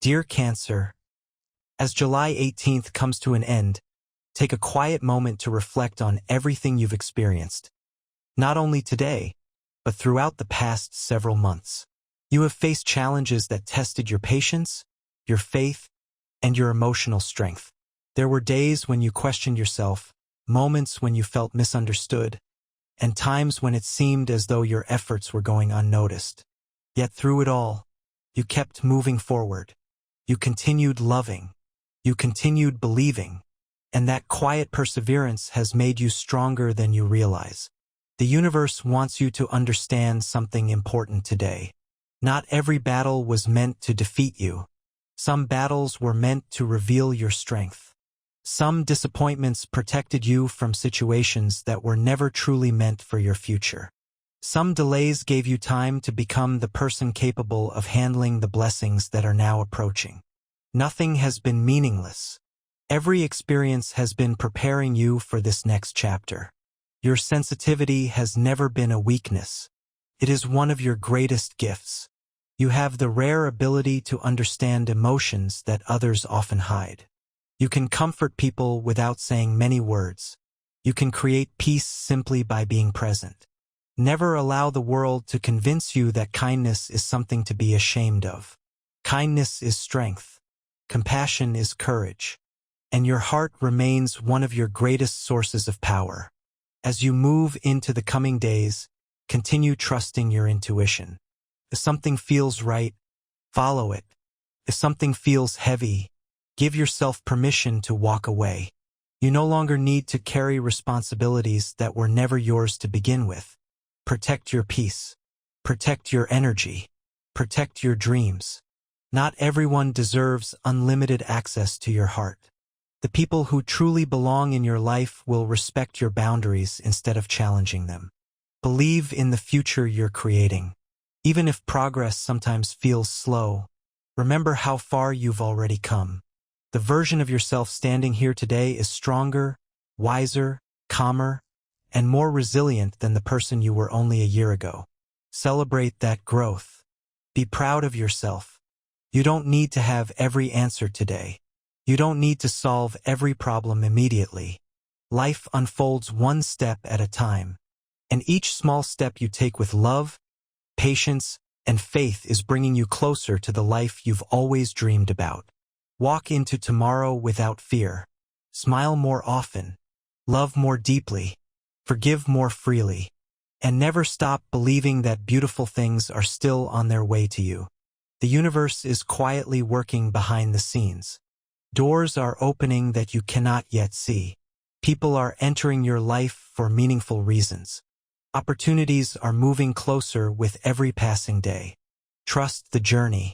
Dear Cancer, as July 18th comes to an end, take a quiet moment to reflect on everything you've experienced. Not only today, but throughout the past several months. You have faced challenges that tested your patience, your faith, and your emotional strength. There were days when you questioned yourself, moments when you felt misunderstood, and times when it seemed as though your efforts were going unnoticed. Yet through it all, you kept moving forward. You continued loving. You continued believing. And that quiet perseverance has made you stronger than you realize. The universe wants you to understand something important today. Not every battle was meant to defeat you. Some battles were meant to reveal your strength. Some disappointments protected you from situations that were never truly meant for your future. Some delays gave you time to become the person capable of handling the blessings that are now approaching. Nothing has been meaningless. Every experience has been preparing you for this next chapter. Your sensitivity has never been a weakness. It is one of your greatest gifts. You have the rare ability to understand emotions that others often hide. You can comfort people without saying many words. You can create peace simply by being present. Never allow the world to convince you that kindness is something to be ashamed of. Kindness is strength. Compassion is courage. And your heart remains one of your greatest sources of power. As you move into the coming days, continue trusting your intuition. If something feels right, follow it. If something feels heavy, give yourself permission to walk away. You no longer need to carry responsibilities that were never yours to begin with. Protect your peace. Protect your energy. Protect your dreams. Not everyone deserves unlimited access to your heart. The people who truly belong in your life will respect your boundaries instead of challenging them. Believe in the future you're creating. Even if progress sometimes feels slow, remember how far you've already come. The version of yourself standing here today is stronger, wiser, calmer, and more resilient than the person you were only a year ago. Celebrate that growth. Be proud of yourself. You don't need to have every answer today. You don't need to solve every problem immediately. Life unfolds one step at a time, and each small step you take with love, patience, and faith is bringing you closer to the life you've always dreamed about. Walk into tomorrow without fear. Smile more often. Love more deeply. Forgive more freely. And never stop believing that beautiful things are still on their way to you. The universe is quietly working behind the scenes. Doors are opening that you cannot yet see. People are entering your life for meaningful reasons. Opportunities are moving closer with every passing day. Trust the journey.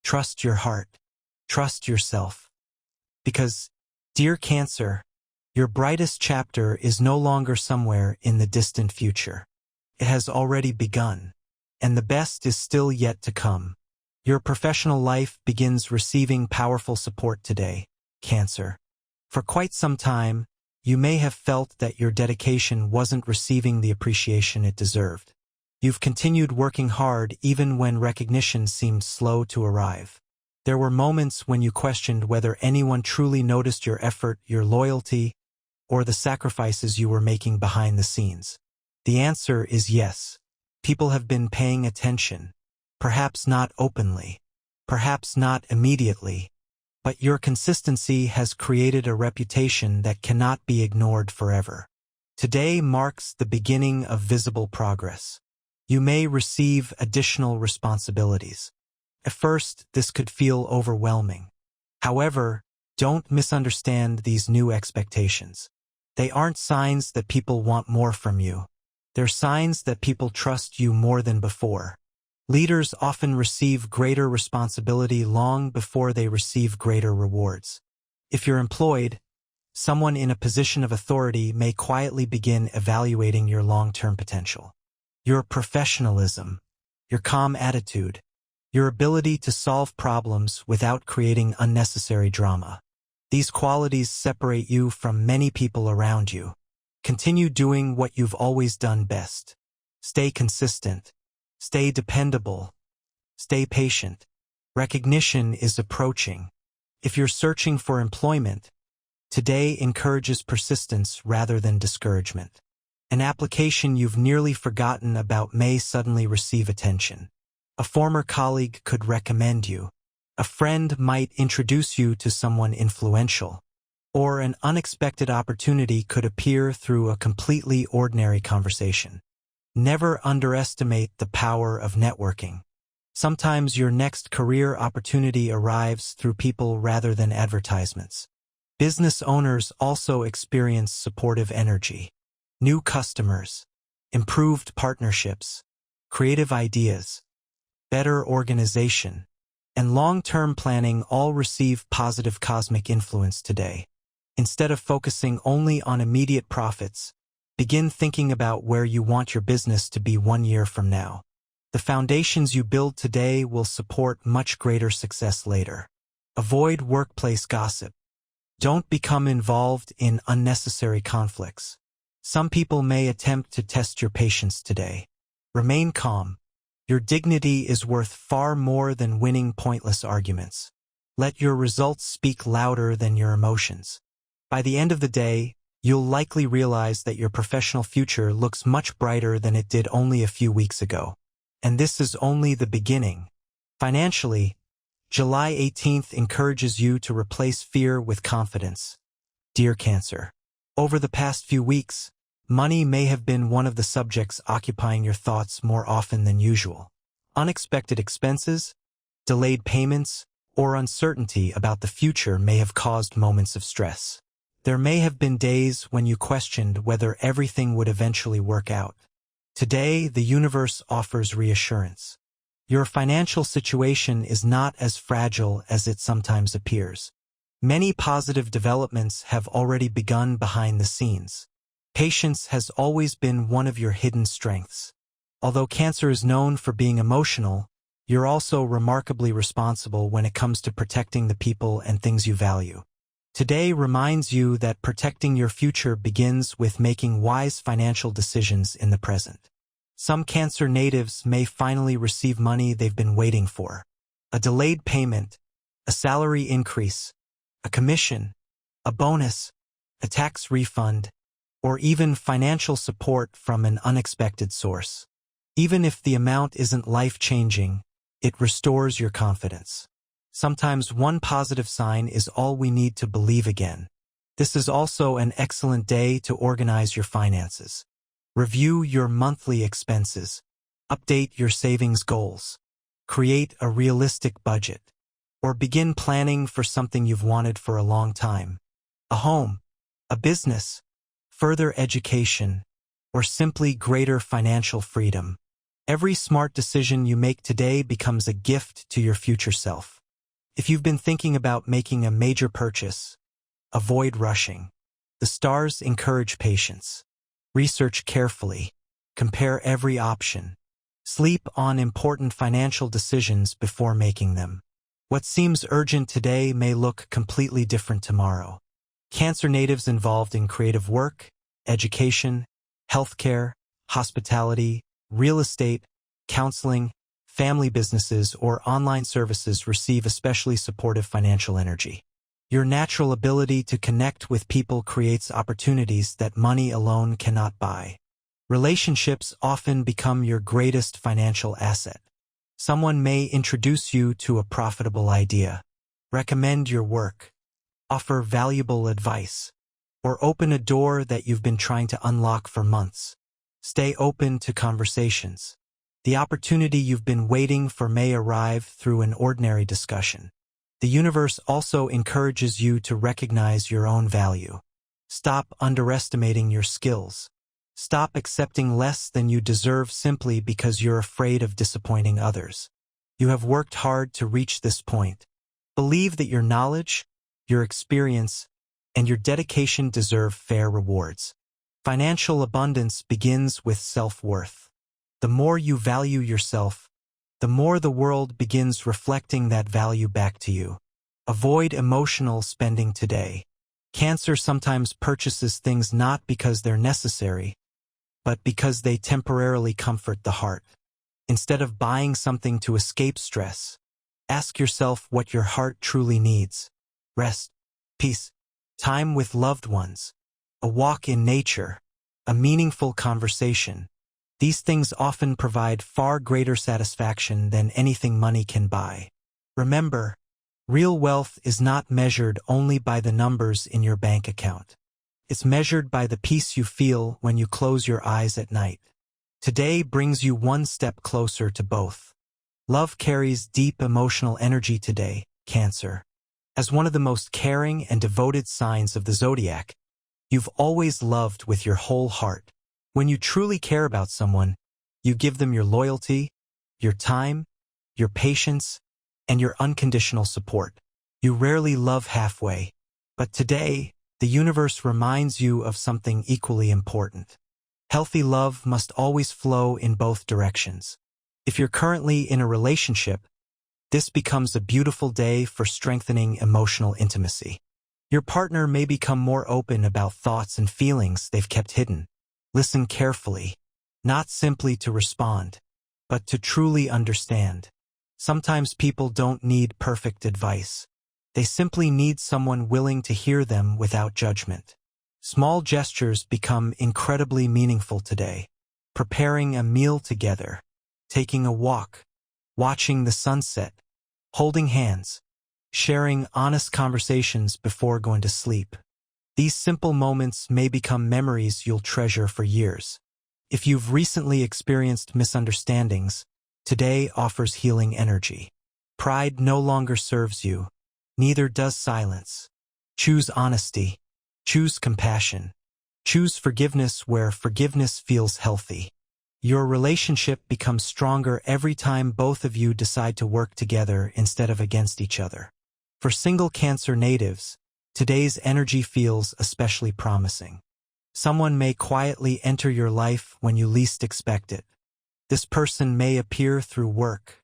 Trust your heart. Trust yourself. Because, dear Cancer, your brightest chapter is no longer somewhere in the distant future. It has already begun, and the best is still yet to come. Your professional life begins receiving powerful support today, Cancer. For quite some time, you may have felt that your dedication wasn't receiving the appreciation it deserved. You've continued working hard even when recognition seemed slow to arrive. There were moments when you questioned whether anyone truly noticed your effort, your loyalty, or the sacrifices you were making behind the scenes. The answer is yes. People have been paying attention. Perhaps not openly. Perhaps not immediately. But your consistency has created a reputation that cannot be ignored forever. Today marks the beginning of visible progress. You may receive additional responsibilities. At first, this could feel overwhelming. However, don't misunderstand these new expectations. They aren't signs that people want more from you. They're signs that people trust you more than before. Leaders often receive greater responsibility long before they receive greater rewards. If you're employed, someone in a position of authority may quietly begin evaluating your long-term potential. Your professionalism, your calm attitude, your ability to solve problems without creating unnecessary drama. These qualities separate you from many people around you. Continue doing what you've always done best. Stay consistent. Stay dependable. Stay patient. Recognition is approaching. If you're searching for employment, today encourages persistence rather than discouragement. An application you've nearly forgotten about may suddenly receive attention. A former colleague could recommend you. A friend might introduce you to someone influential. Or an unexpected opportunity could appear through a completely ordinary conversation. Never underestimate the power of networking. Sometimes your next career opportunity arrives through people rather than advertisements. Business owners also experience supportive energy. New customers, improved partnerships, creative ideas, better organization, and long-term planning all receive positive cosmic influence today. Instead of focusing only on immediate profits, begin thinking about where you want your business to be 1 year from now. The foundations you build today will support much greater success later. Avoid workplace gossip. Don't become involved in unnecessary conflicts. Some people may attempt to test your patience today. Remain calm. Your dignity is worth far more than winning pointless arguments. Let your results speak louder than your emotions. By the end of the day, you'll likely realize that your professional future looks much brighter than it did only a few weeks ago. And this is only the beginning. Financially, July 18th encourages you to replace fear with confidence. Dear Cancer, over the past few weeks, money may have been one of the subjects occupying your thoughts more often than usual. Unexpected expenses, delayed payments, or uncertainty about the future may have caused moments of stress. There may have been days when you questioned whether everything would eventually work out. Today, the universe offers reassurance. Your financial situation is not as fragile as it sometimes appears. Many positive developments have already begun behind the scenes. Patience has always been one of your hidden strengths. Although Cancer is known for being emotional, you're also remarkably responsible when it comes to protecting the people and things you value. Today reminds you that protecting your future begins with making wise financial decisions in the present. Some Cancer natives may finally receive money they've been waiting for. A delayed payment, a salary increase, a commission, a bonus, a tax refund, or even financial support from an unexpected source. Even if the amount isn't life-changing, it restores your confidence. Sometimes one positive sign is all we need to believe again. This is also an excellent day to organize your finances. Review your monthly expenses. Update your savings goals. Create a realistic budget. Or begin planning for something you've wanted for a long time. A home, a business, further education, or simply greater financial freedom. Every smart decision you make today becomes a gift to your future self. If you've been thinking about making a major purchase, avoid rushing. The stars encourage patience. Research carefully. Compare every option. Sleep on important financial decisions before making them. What seems urgent today may look completely different tomorrow. Cancer natives involved in creative work, education, healthcare, hospitality, real estate, counseling, family businesses, or online services receive especially supportive financial energy. Your natural ability to connect with people creates opportunities that money alone cannot buy. Relationships often become your greatest financial asset. Someone may introduce you to a profitable idea, recommend your work, offer valuable advice, or open a door that you've been trying to unlock for months. Stay open to conversations. The opportunity you've been waiting for may arrive through an ordinary discussion. The universe also encourages you to recognize your own value. Stop underestimating your skills. Stop accepting less than you deserve simply because you're afraid of disappointing others. You have worked hard to reach this point. Believe that your knowledge, your experience, and your dedication deserve fair rewards. Financial abundance begins with self-worth. The more you value yourself, the more the world begins reflecting that value back to you. Avoid emotional spending today. Cancer sometimes purchases things not because they're necessary, but because they temporarily comfort the heart. Instead of buying something to escape stress, Ask yourself what your heart truly needs. Rest, peace, time with loved ones, a walk in nature, a meaningful conversation. These things often provide far greater satisfaction than anything money can buy. Remember, real wealth is not measured only by the numbers in your bank account. It's measured by the peace you feel when you close your eyes at night. Today brings you one step closer to both. Love carries deep emotional energy today, Cancer. As one of the most caring and devoted signs of the zodiac, you've always loved with your whole heart. When you truly care about someone, you give them your loyalty, your time, your patience, and your unconditional support. You rarely love halfway, but today, the universe reminds you of something equally important. Healthy love must always flow in both directions. If you're currently in a relationship, this becomes a beautiful day for strengthening emotional intimacy. Your partner may become more open about thoughts and feelings they've kept hidden. Listen carefully, not simply to respond, but to truly understand. Sometimes people don't need perfect advice. They simply need someone willing to hear them without judgment. Small gestures become incredibly meaningful today. Preparing a meal together, taking a walk, watching the sunset, holding hands, sharing honest conversations before going to sleep. These simple moments may become memories you'll treasure for years. If you've recently experienced misunderstandings, today offers healing energy. Pride no longer serves you, neither does silence. Choose honesty. Choose compassion. Choose forgiveness where forgiveness feels healthy. Your relationship becomes stronger every time both of you decide to work together instead of against each other. For single Cancer natives, today's energy feels especially promising. Someone may quietly enter your life when you least expect it. This person may appear through work,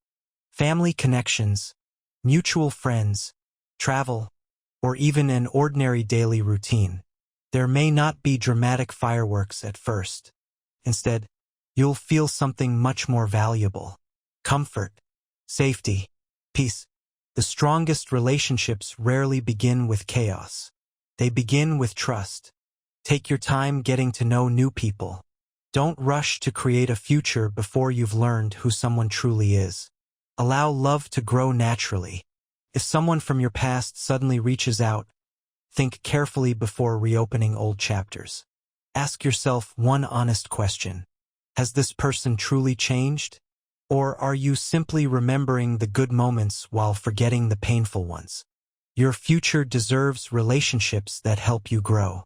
family connections, mutual friends, travel, or even an ordinary daily routine. There may not be dramatic fireworks at first. Instead, you'll feel something much more valuable. Comfort, safety, peace. The strongest relationships rarely begin with chaos. They begin with trust. Take your time getting to know new people. Don't rush to create a future before you've learned who someone truly is. Allow love to grow naturally. If someone from your past suddenly reaches out, think carefully before reopening old chapters. Ask yourself one honest question. Has this person truly changed? Or are you simply remembering the good moments while forgetting the painful ones? Your future deserves relationships that help you grow,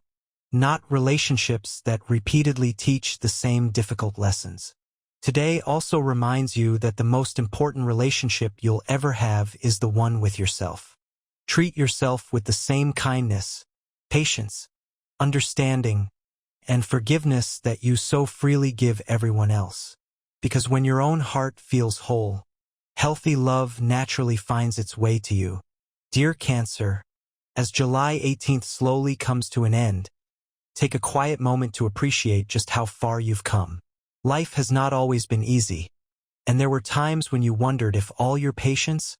not relationships that repeatedly teach the same difficult lessons. Today also reminds you that the most important relationship you'll ever have is the one with yourself. Treat yourself with the same kindness, patience, understanding, and forgiveness that you so freely give everyone else. Because when your own heart feels whole, healthy love naturally finds its way to you. Dear Cancer, as July 18th slowly comes to an end, take a quiet moment to appreciate just how far you've come. Life has not always been easy, and there were times when you wondered if all your patience,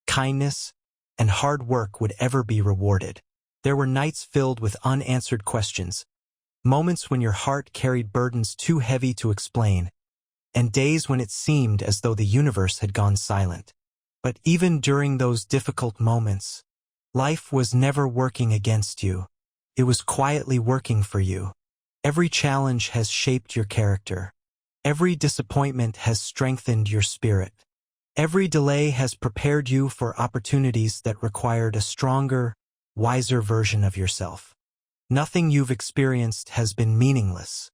kindness, and hard work would ever be rewarded. There were nights filled with unanswered questions, moments when your heart carried burdens too heavy to explain, and days when it seemed as though the universe had gone silent. But even during those difficult moments, life was never working against you. It was quietly working for you. Every challenge has shaped your character. Every disappointment has strengthened your spirit. Every delay has prepared you for opportunities that required a stronger, wiser version of yourself. Nothing you've experienced has been meaningless.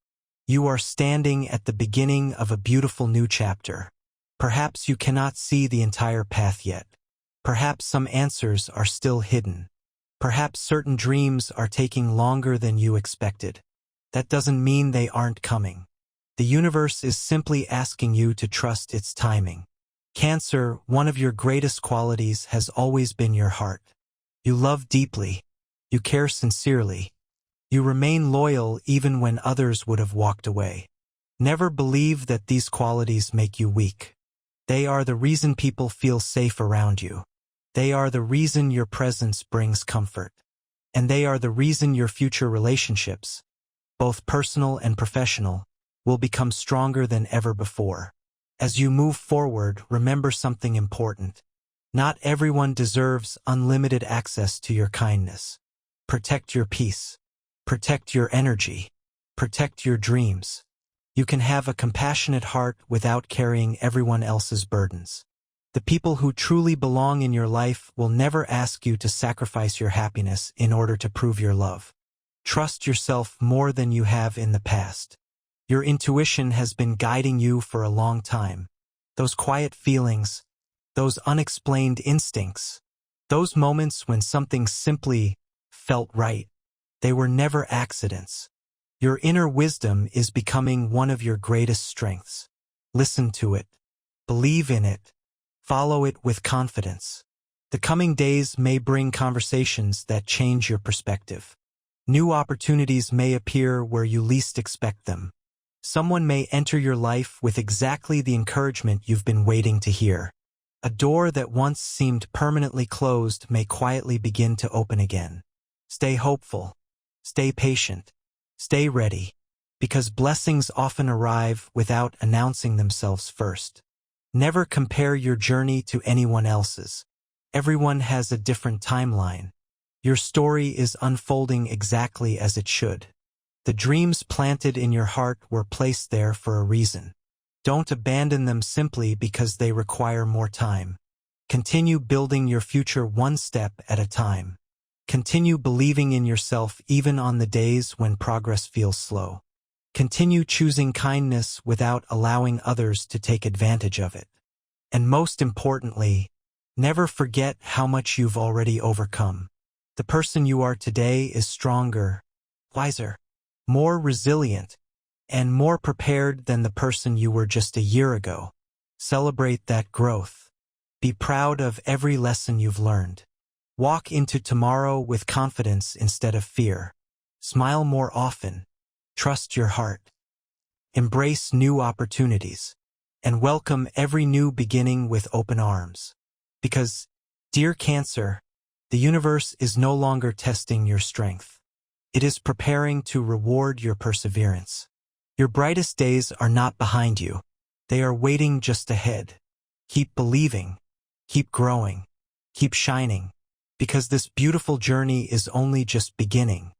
You are standing at the beginning of a beautiful new chapter. Perhaps you cannot see the entire path yet. Perhaps some answers are still hidden. Perhaps certain dreams are taking longer than you expected. That doesn't mean they aren't coming. The universe is simply asking you to trust its timing. Cancer, one of your greatest qualities has always been your heart. You love deeply. You care sincerely. You remain loyal even when others would have walked away. Never believe that these qualities make you weak. They are the reason people feel safe around you. They are the reason your presence brings comfort. And they are the reason your future relationships, both personal and professional, will become stronger than ever before. As you move forward, remember something important. Not everyone deserves unlimited access to your kindness. Protect your peace. Protect your energy. Protect your dreams. You can have a compassionate heart without carrying everyone else's burdens. The people who truly belong in your life will never ask you to sacrifice your happiness in order to prove your love. Trust yourself more than you have in the past. Your intuition has been guiding you for a long time. Those quiet feelings, those unexplained instincts, those moments when something simply felt right, they were never accidents. Your inner wisdom is becoming one of your greatest strengths. Listen to it. Believe in it. Follow it with confidence. The coming days may bring conversations that change your perspective. New opportunities may appear where you least expect them. Someone may enter your life with exactly the encouragement you've been waiting to hear. A door that once seemed permanently closed may quietly begin to open again. Stay hopeful. Stay patient. Stay ready, because blessings often arrive without announcing themselves first. Never compare your journey to anyone else's. Everyone has a different timeline. Your story is unfolding exactly as it should. The dreams planted in your heart were placed there for a reason. Don't abandon them simply because they require more time. Continue building your future one step at a time. Continue believing in yourself even on the days when progress feels slow. Continue choosing kindness without allowing others to take advantage of it. And most importantly, never forget how much you've already overcome. The person you are today is stronger, wiser, more resilient, and more prepared than the person you were just a year ago. Celebrate that growth. Be proud of every lesson you've learned. Walk into tomorrow with confidence instead of fear. Smile more often. Trust your heart. Embrace new opportunities. And welcome every new beginning with open arms. Because, dear Cancer, the universe is no longer testing your strength. It is preparing to reward your perseverance. Your brightest days are not behind you. They are waiting just ahead. Keep believing. Keep growing. Keep shining. Because this beautiful journey is only just beginning.